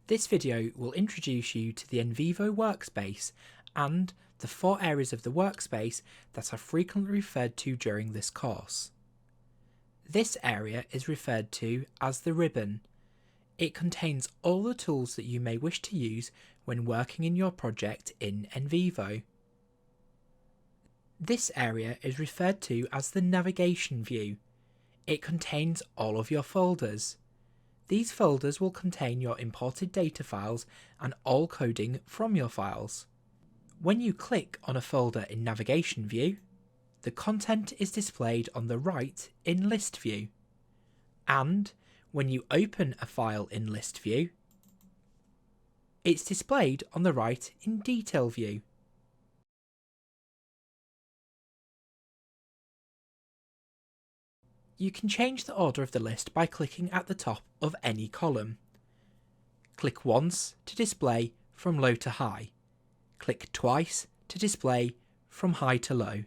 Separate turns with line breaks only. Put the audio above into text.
This video will introduce you to the NVivo workspace and the 4 areas of the workspace that are frequently referred to during this course. This area is referred to as the ribbon. It contains all the tools that you may wish to use when working in your project in NVivo. This area is referred to as the navigation view. It contains all of your folders. These folders will contain your imported data files and all coding from your files. When you click on a folder in Navigation View, the content is displayed on the right in List View. And when you open a file in List View, it's displayed on the right in Detail View. You can change the order of the list by clicking at the top of any column. Click once to display from low to high. Click twice to display from high to low.